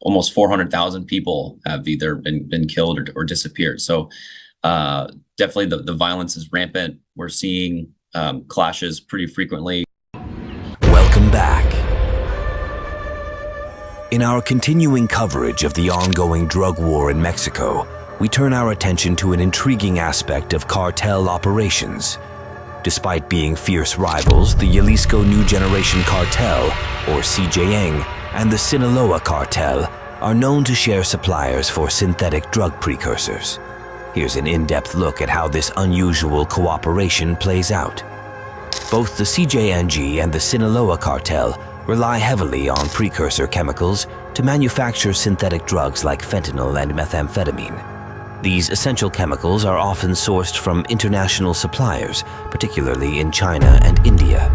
almost 400,000 people have either been killed or disappeared. So definitely the violence is rampant. We're seeing clashes pretty frequently. Welcome back. In our continuing coverage of the ongoing drug war in Mexico, we turn our attention to an intriguing aspect of cartel operations. Despite being fierce rivals, the Jalisco New Generation Cartel, or CJNG, and the Sinaloa Cartel are known to share suppliers for synthetic drug precursors. Here's an in-depth look at how this unusual cooperation plays out. Both the CJNG and the Sinaloa Cartel rely heavily on precursor chemicals to manufacture synthetic drugs like fentanyl and methamphetamine. These essential chemicals are often sourced from international suppliers, particularly in China and India.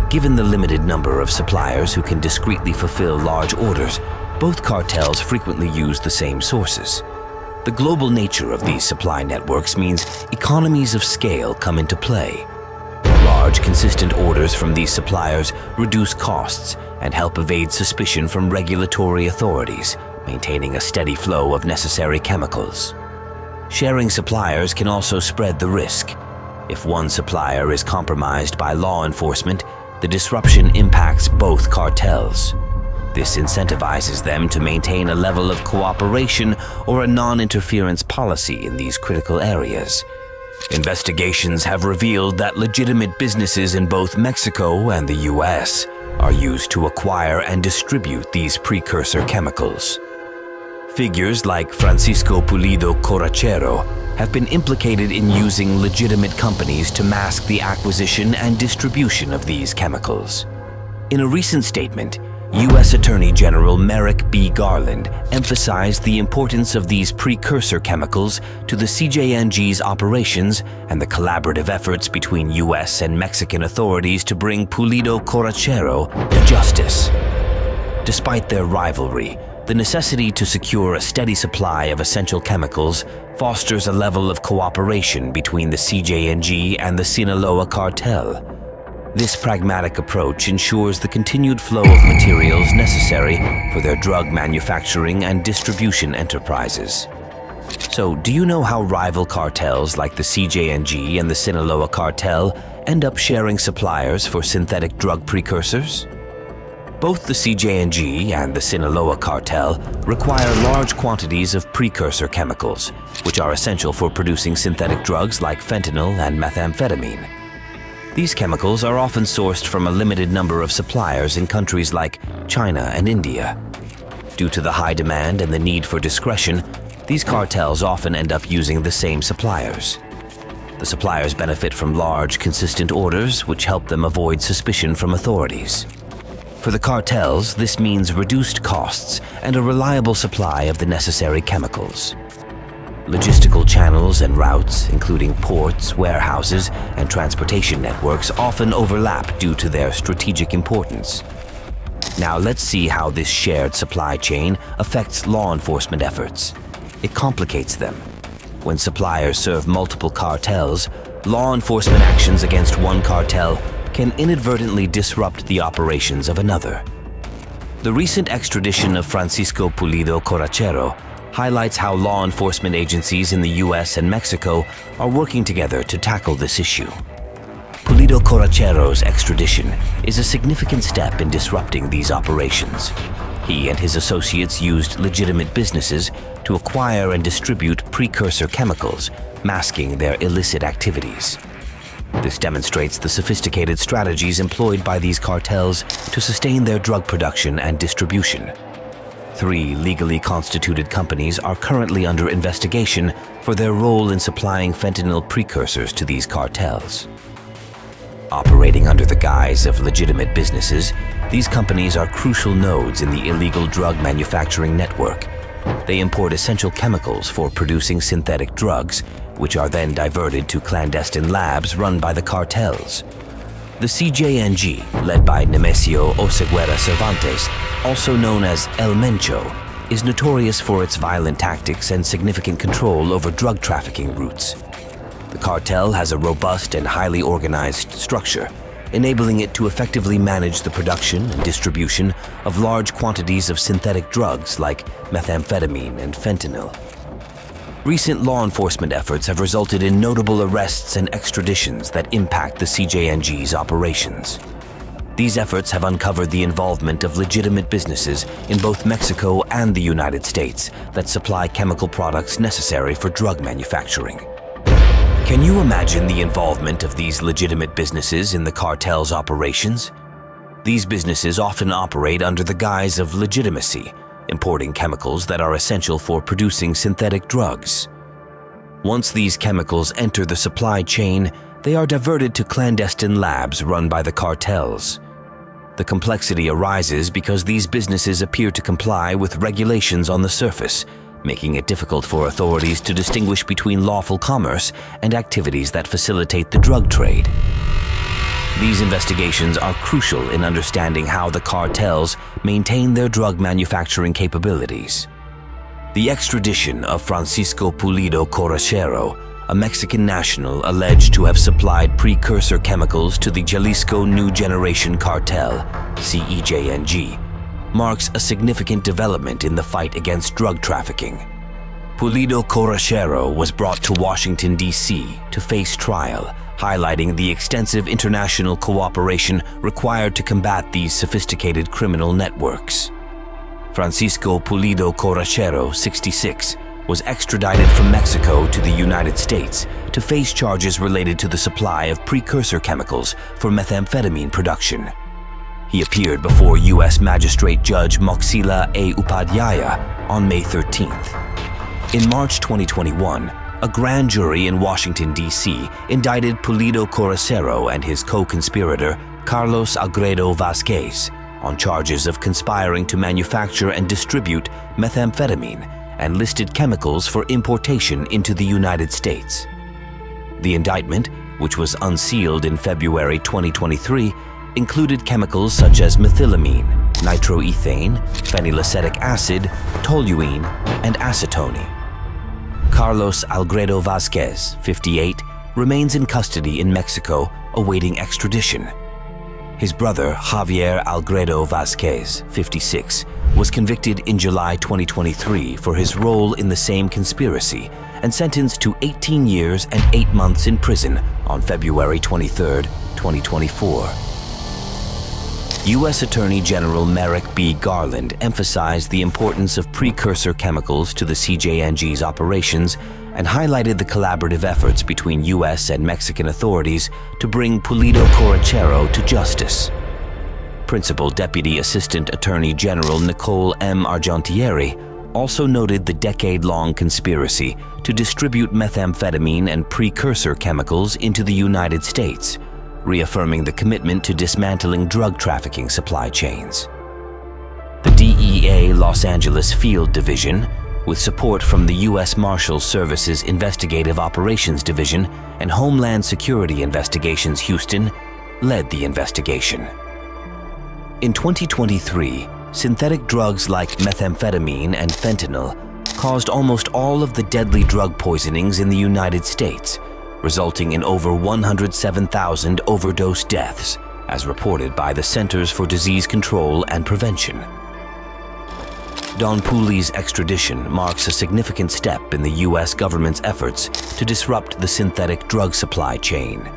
Given the limited number of suppliers who can discreetly fulfill large orders, both cartels frequently use the same sources. The global nature of these supply networks means economies of scale come into play. Large, consistent orders from these suppliers reduce costs and help evade suspicion from regulatory authorities, maintaining a steady flow of necessary chemicals. Sharing suppliers can also spread the risk. If one supplier is compromised by law enforcement, the disruption impacts both cartels. This incentivizes them to maintain a level of cooperation or a non-interference policy in these critical areas. Investigations have revealed that legitimate businesses in both Mexico and the US are used to acquire and distribute these precursor chemicals. Figures like Francisco Pulido Corachero have been implicated in using legitimate companies to mask the acquisition and distribution of these chemicals. In a recent statement, U.S. Attorney General Merrick B. Garland emphasized the importance of these precursor chemicals to the CJNG's operations and the collaborative efforts between U.S. and Mexican authorities to bring Pulido Corachero to justice. Despite their rivalry, the necessity to secure a steady supply of essential chemicals fosters a level of cooperation between the CJNG and the Sinaloa Cartel. This pragmatic approach ensures the continued flow of materials necessary for their drug manufacturing and distribution enterprises. So, do you know how rival cartels like the CJNG and the Sinaloa Cartel end up sharing suppliers for synthetic drug precursors? Both the CJNG and the Sinaloa Cartel require large quantities of precursor chemicals, which are essential for producing synthetic drugs like fentanyl and methamphetamine. These chemicals are often sourced from a limited number of suppliers in countries like China and India. Due to the high demand and the need for discretion, these cartels often end up using the same suppliers. The suppliers benefit from large, consistent orders, which help them avoid suspicion from authorities. For the cartels, this means reduced costs and a reliable supply of the necessary chemicals. Logistical channels and routes, including ports, warehouses, and transportation networks, often overlap due to their strategic importance. Now let's see how this shared supply chain affects law enforcement efforts. It complicates them. When suppliers serve multiple cartels, law enforcement actions against one cartel can inadvertently disrupt the operations of another. The recent extradition of Francisco Pulido Corachero highlights how law enforcement agencies in the US and Mexico are working together to tackle this issue. Pulido Corachero's extradition is a significant step in disrupting these operations. He and his associates used legitimate businesses to acquire and distribute precursor chemicals, masking their illicit activities. This demonstrates the sophisticated strategies employed by these cartels to sustain their drug production and distribution. 3 legally constituted companies are currently under investigation for their role in supplying fentanyl precursors to these cartels. Operating under the guise of legitimate businesses, these companies are crucial nodes in the illegal drug manufacturing network. They import essential chemicals for producing synthetic drugs, which are then diverted to clandestine labs run by the cartels. The CJNG, led by Nemesio Oseguera Cervantes, also known as El Mencho, is notorious for its violent tactics and significant control over drug trafficking routes. The cartel has a robust and highly organized structure, enabling it to effectively manage the production and distribution of large quantities of synthetic drugs like methamphetamine and fentanyl. Recent law enforcement efforts have resulted in notable arrests and extraditions that impact the CJNG's operations. These efforts have uncovered the involvement of legitimate businesses in both Mexico and the United States that supply chemical products necessary for drug manufacturing. Can you imagine the involvement of these legitimate businesses in the cartel's operations? These businesses often operate under the guise of legitimacy, importing chemicals that are essential for producing synthetic drugs. Once these chemicals enter the supply chain, they are diverted to clandestine labs run by the cartels. The complexity arises because these businesses appear to comply with regulations on the surface, making it difficult for authorities to distinguish between lawful commerce and activities that facilitate the drug trade. These investigations are crucial in understanding how the cartels maintain their drug manufacturing capabilities. The extradition of Francisco Pulido Corachero, a Mexican national alleged to have supplied precursor chemicals to the Jalisco New Generation Cartel, CJNG, marks a significant development in the fight against drug trafficking. Pulido Corachero was brought to Washington, D.C. to face trial, highlighting the extensive international cooperation required to combat these sophisticated criminal networks. Francisco Pulido Corachero, 66, was extradited from Mexico to the United States to face charges related to the supply of precursor chemicals for methamphetamine production. He appeared before U.S. Magistrate Judge Moxila A. Upadhyaya on May 13th. In March 2021, a grand jury in Washington, D.C. indicted Pulido Corachero and his co-conspirator, Carlos Algredo Vasquez, on charges of conspiring to manufacture and distribute methamphetamine and listed chemicals for importation into the United States. The indictment, which was unsealed in February 2023, included chemicals such as methylamine, nitroethane, phenylacetic acid, toluene, and acetone. Carlos Algredo Vasquez, 58, remains in custody in Mexico awaiting extradition. His brother, Javier Algredo Vasquez, 56, was convicted in July 2023 for his role in the same conspiracy and sentenced to 18 years and 8 months in prison on February 23, 2024. U.S. Attorney General Merrick B. Garland emphasized the importance of precursor chemicals to the CJNG's operations and highlighted the collaborative efforts between U.S. and Mexican authorities to bring Pulido Corachero to justice. Principal Deputy Assistant Attorney General Nicole M. Argentieri also noted the decade-long conspiracy to distribute methamphetamine and precursor chemicals into the United States, reaffirming the commitment to dismantling drug trafficking supply chains. The DEA Los Angeles Field Division, with support from the U.S. Marshals Service's Investigative Operations Division and Homeland Security Investigations Houston, led the investigation. In 2023, synthetic drugs like methamphetamine and fentanyl caused almost all of the deadly drug poisonings in the United States, resulting in over 107,000 overdose deaths, as reported by the Centers for Disease Control and Prevention. Don Puli's extradition marks a significant step in the U.S. government's efforts to disrupt the synthetic drug supply chain.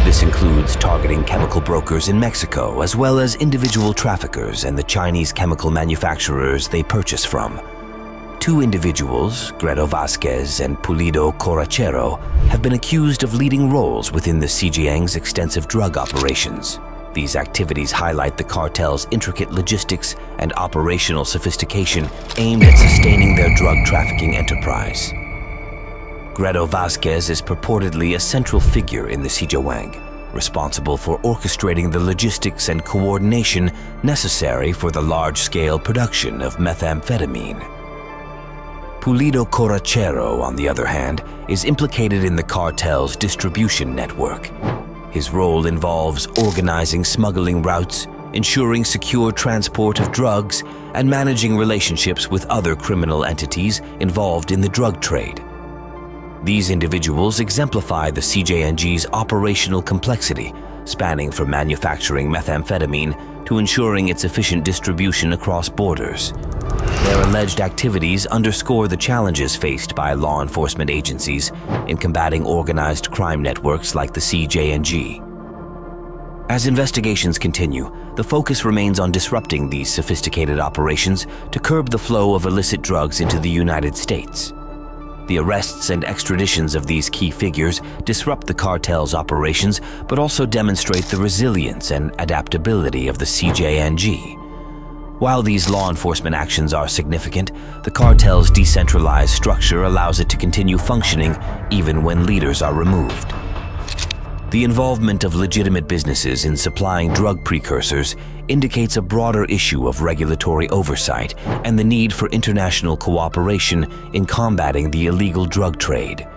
This includes targeting chemical brokers in Mexico, as well as individual traffickers and the Chinese chemical manufacturers they purchase from. Two individuals, Gredo Vasquez and Pulido Corachero, have been accused of leading roles within the CJNG's extensive drug operations. These activities highlight the cartel's intricate logistics and operational sophistication aimed at sustaining their drug trafficking enterprise. Gredo Vasquez is purportedly a central figure in the CJNG, responsible for orchestrating the logistics and coordination necessary for the large-scale production of methamphetamine. Pulido Corachero, on the other hand, is implicated in the cartel's distribution network. His role involves organizing smuggling routes, ensuring secure transport of drugs, and managing relationships with other criminal entities involved in the drug trade. These individuals exemplify the CJNG's operational complexity, spanning from manufacturing methamphetamine to ensuring its efficient distribution across borders. Their alleged activities underscore the challenges faced by law enforcement agencies in combating organized crime networks like the CJNG. As investigations continue, the focus remains on disrupting these sophisticated operations to curb the flow of illicit drugs into the United States. The arrests and extraditions of these key figures disrupt the cartel's operations, but also demonstrate the resilience and adaptability of the CJNG. While these law enforcement actions are significant, the cartel's decentralized structure allows it to continue functioning even when leaders are removed. The involvement of legitimate businesses in supplying drug precursors indicates a broader issue of regulatory oversight and the need for international cooperation in combating the illegal drug trade.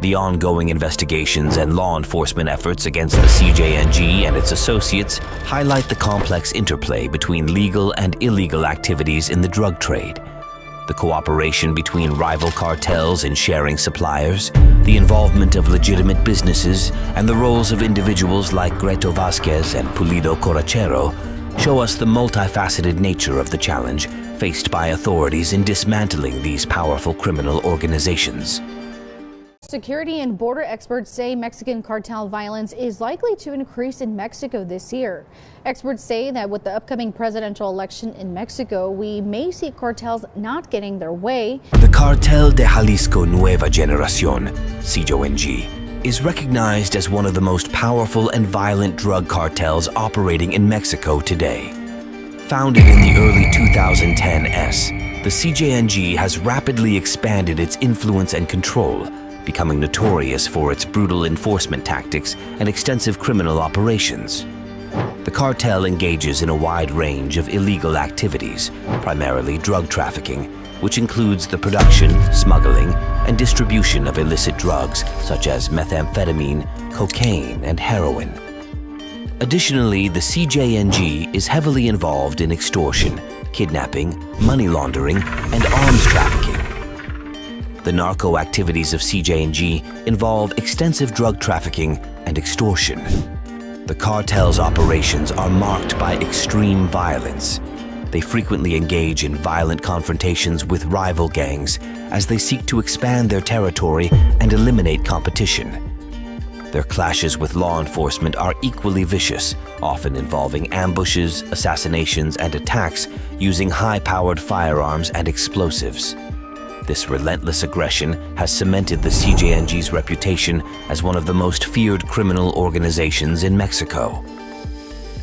The ongoing investigations and law enforcement efforts against the CJNG and its associates highlight the complex interplay between legal and illegal activities in the drug trade. The cooperation between rival cartels in sharing suppliers, the involvement of legitimate businesses, and the roles of individuals like Greto Vasquez and Pulido Corachero show us the multifaceted nature of the challenge faced by authorities in dismantling these powerful criminal organizations. Security and border experts say Mexican cartel violence is likely to increase in Mexico this year. Experts say that with the upcoming presidential election in Mexico, we may see cartels not getting their way. The Cartel de Jalisco New Generation, CJNG, is recognized as one of the most powerful and violent drug cartels operating in Mexico today. Founded in the early 2010s, the CJNG has rapidly expanded its influence and control, becoming notorious for its brutal enforcement tactics and extensive criminal operations. The cartel engages in a wide range of illegal activities, primarily drug trafficking, which includes the production, smuggling, and distribution of illicit drugs such as methamphetamine, cocaine, and heroin. Additionally, the CJNG is heavily involved in extortion, kidnapping, money laundering, and arms trafficking. The narco activities of CJNG involve extensive drug trafficking and extortion. The cartel's operations are marked by extreme violence. They frequently engage in violent confrontations with rival gangs as they seek to expand their territory and eliminate competition. Their clashes with law enforcement are equally vicious, often involving ambushes, assassinations, and attacks using high-powered firearms and explosives. This relentless aggression has cemented the CJNG's reputation as one of the most feared criminal organizations in Mexico.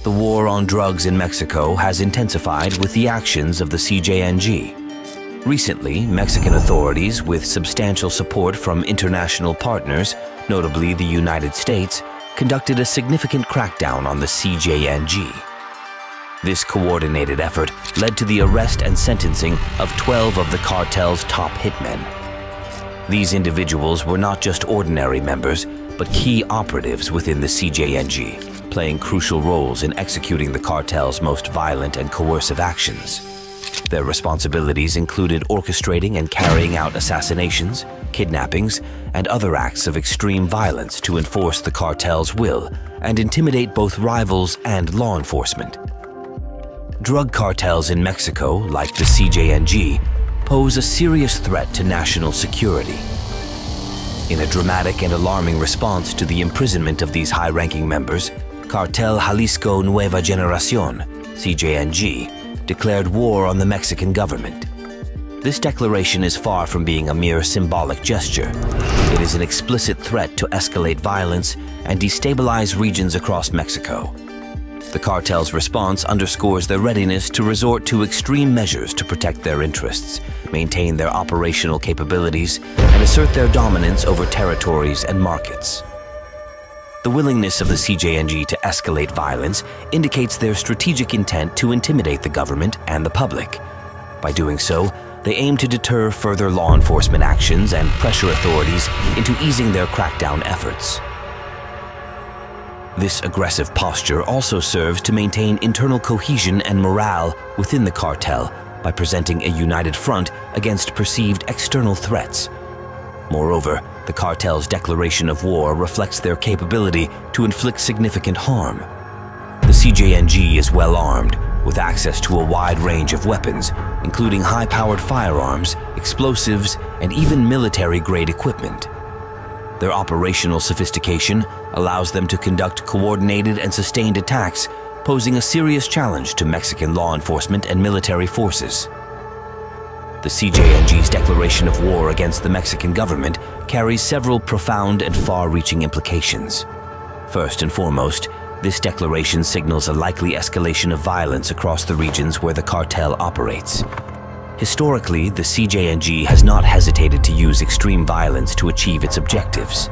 The war on drugs in Mexico has intensified with the actions of the CJNG. Recently, Mexican authorities, with substantial support from international partners, notably the United States, conducted a significant crackdown on the CJNG. This coordinated effort led to the arrest and sentencing of 12 of the cartel's top hitmen. These individuals were not just ordinary members, but key operatives within the CJNG, playing crucial roles in executing the cartel's most violent and coercive actions. Their responsibilities included orchestrating and carrying out assassinations, kidnappings, and other acts of extreme violence to enforce the cartel's will and intimidate both rivals and law enforcement. Drug cartels in Mexico, like the CJNG, pose a serious threat to national security. In a dramatic and alarming response to the imprisonment of these high-ranking members, Cartel Jalisco New Generation, CJNG, declared war on the Mexican government. This declaration is far from being a mere symbolic gesture. It is an explicit threat to escalate violence and destabilize regions across Mexico. The cartel's response underscores their readiness to resort to extreme measures to protect their interests, maintain their operational capabilities, and assert their dominance over territories and markets. The willingness of the CJNG to escalate violence indicates their strategic intent to intimidate the government and the public. By doing so, they aim to deter further law enforcement actions and pressure authorities into easing their crackdown efforts. This aggressive posture also serves to maintain internal cohesion and morale within the cartel by presenting a united front against perceived external threats. Moreover, the cartel's declaration of war reflects their capability to inflict significant harm. The CJNG is well armed, with access to a wide range of weapons, including high-powered firearms, explosives, and even military-grade equipment. Their operational sophistication allows them to conduct coordinated and sustained attacks, posing a serious challenge to Mexican law enforcement and military forces. The CJNG's declaration of war against the Mexican government carries several profound and far-reaching implications. First and foremost, this declaration signals a likely escalation of violence across the regions where the cartel operates. Historically, the CJNG has not hesitated to use extreme violence to achieve its objectives.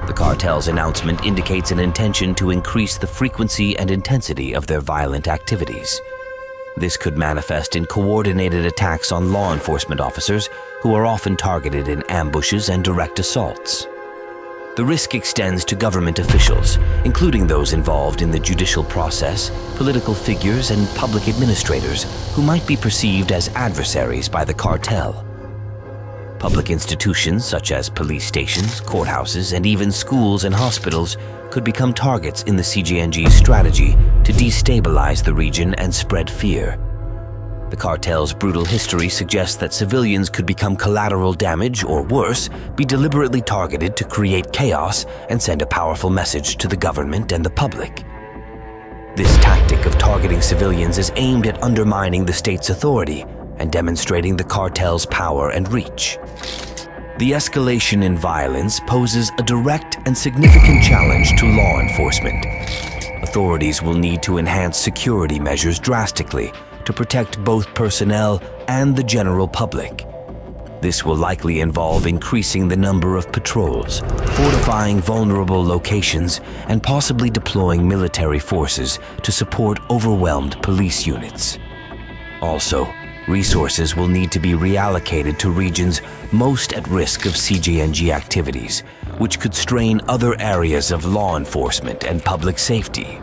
The cartel's announcement indicates an intention to increase the frequency and intensity of their violent activities. This could manifest in coordinated attacks on law enforcement officers who are often targeted in ambushes and direct assaults. The risk extends to government officials, including those involved in the judicial process, political figures, and public administrators who might be perceived as adversaries by the cartel. Public institutions such as police stations, courthouses, and even schools and hospitals could become targets in the CJNG's strategy to destabilize the region and spread fear. The cartel's brutal history suggests that civilians could become collateral damage or worse, be deliberately targeted to create chaos and send a powerful message to the government and the public. This tactic of targeting civilians is aimed at undermining the state's authority and demonstrating the cartel's power and reach. The escalation in violence poses a direct and significant challenge to law enforcement. Authorities will need to enhance security measures drastically to protect both personnel and the general public. This will likely involve increasing the number of patrols, fortifying vulnerable locations, and possibly deploying military forces to support overwhelmed police units. Also, resources will need to be reallocated to regions most at risk of CJNG activities, which could strain other areas of law enforcement and public safety.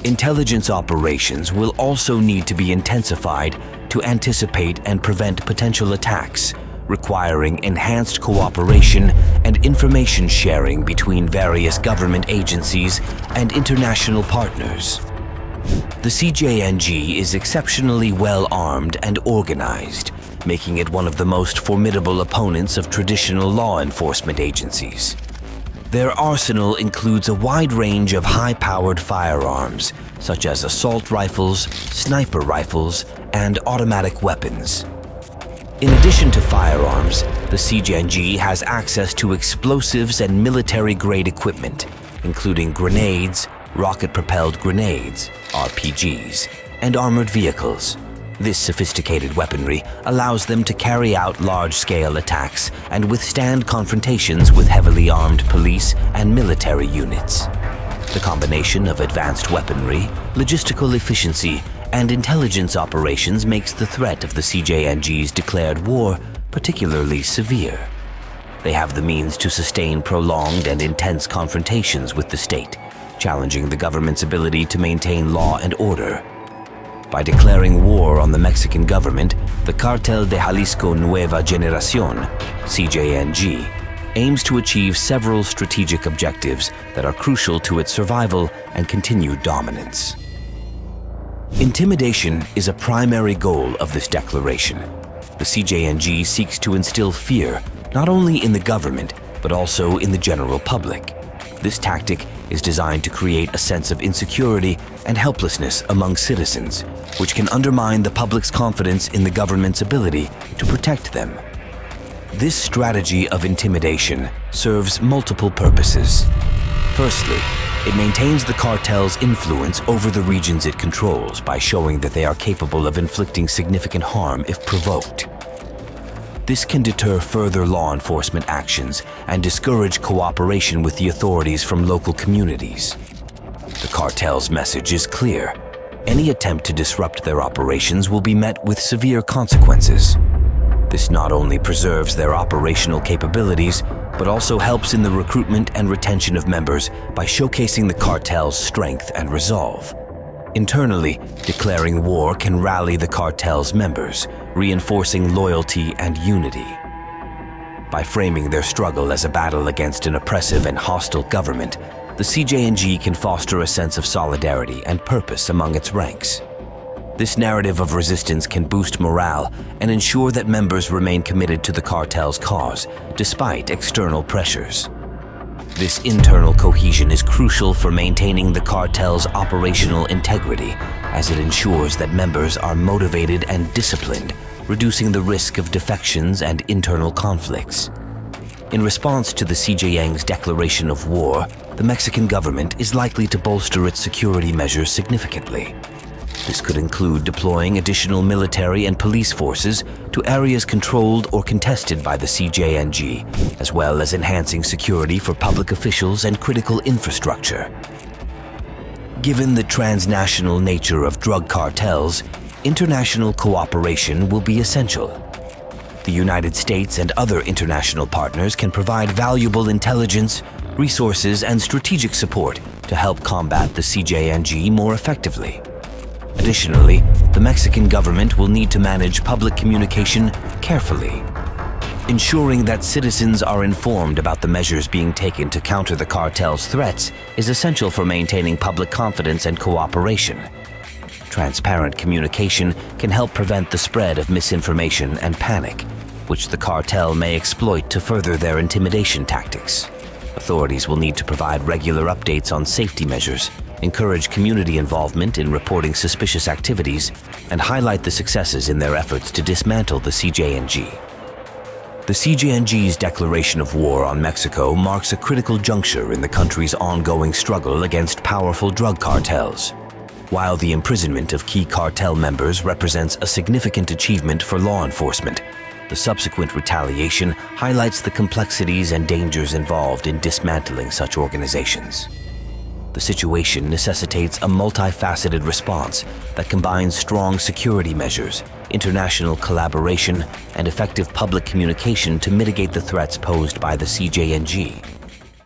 Intelligence operations will also need to be intensified to anticipate and prevent potential attacks, requiring enhanced cooperation and information sharing between various government agencies and international partners. The CJNG is exceptionally well armed and organized, making it one of the most formidable opponents of traditional law enforcement agencies. Their arsenal includes a wide range of high-powered firearms, such as assault rifles, sniper rifles, and automatic weapons. In addition to firearms, the CJNG has access to explosives and military-grade equipment, including grenades, rocket-propelled grenades, RPGs, and armored vehicles. This sophisticated weaponry allows them to carry out large-scale attacks and withstand confrontations with heavily armed police and military units. The combination of advanced weaponry, logistical efficiency, and intelligence operations makes the threat of the CJNG's declared war particularly severe. They have the means to sustain prolonged and intense confrontations with the state, challenging the government's ability to maintain law and order. By declaring war on the Mexican government, the Cartel de Jalisco New Generation, CJNG, aims to achieve several strategic objectives that are crucial to its survival and continued dominance. Intimidation is a primary goal of this declaration. The CJNG seeks to instill fear not only in the government, but also in the general public. This tactic is designed to create a sense of insecurity and helplessness among citizens, which can undermine the public's confidence in the government's ability to protect them. This strategy of intimidation serves multiple purposes. Firstly, it maintains the cartel's influence over the regions it controls by showing that they are capable of inflicting significant harm if provoked. This can deter further law enforcement actions and discourage cooperation with the authorities from local communities. The cartel's message is clear. Any attempt to disrupt their operations will be met with severe consequences. This not only preserves their operational capabilities, but also helps in the recruitment and retention of members by showcasing the cartel's strength and resolve. Internally, declaring war can rally the cartel's members, reinforcing loyalty and unity. By framing their struggle as a battle against an oppressive and hostile government, the CJNG can foster a sense of solidarity and purpose among its ranks. This narrative of resistance can boost morale and ensure that members remain committed to the cartel's cause, despite external pressures. This internal cohesion is crucial for maintaining the cartel's operational integrity, as it ensures that members are motivated and disciplined, reducing the risk of defections and internal conflicts. In response to the CJNG's declaration of war, the Mexican government is likely to bolster its security measures significantly. This could include deploying additional military and police forces to areas controlled or contested by the CJNG, as well as enhancing security for public officials and critical infrastructure. Given the transnational nature of drug cartels, international cooperation will be essential. The United States and other international partners can provide valuable intelligence, resources, and strategic support to help combat the CJNG more effectively. Additionally, the Mexican government will need to manage public communication carefully. Ensuring that citizens are informed about the measures being taken to counter the cartel's threats is essential for maintaining public confidence and cooperation. Transparent communication can help prevent the spread of misinformation and panic, which the cartel may exploit to further their intimidation tactics. Authorities will need to provide regular updates on safety measures, encourage community involvement in reporting suspicious activities, and highlight the successes in their efforts to dismantle the CJNG. The CJNG's declaration of war on Mexico marks a critical juncture in the country's ongoing struggle against powerful drug cartels. While the imprisonment of key cartel members represents a significant achievement for law enforcement, the subsequent retaliation highlights the complexities and dangers involved in dismantling such organizations. The situation necessitates a multifaceted response that combines strong security measures, international collaboration, and effective public communication to mitigate the threats posed by the CJNG.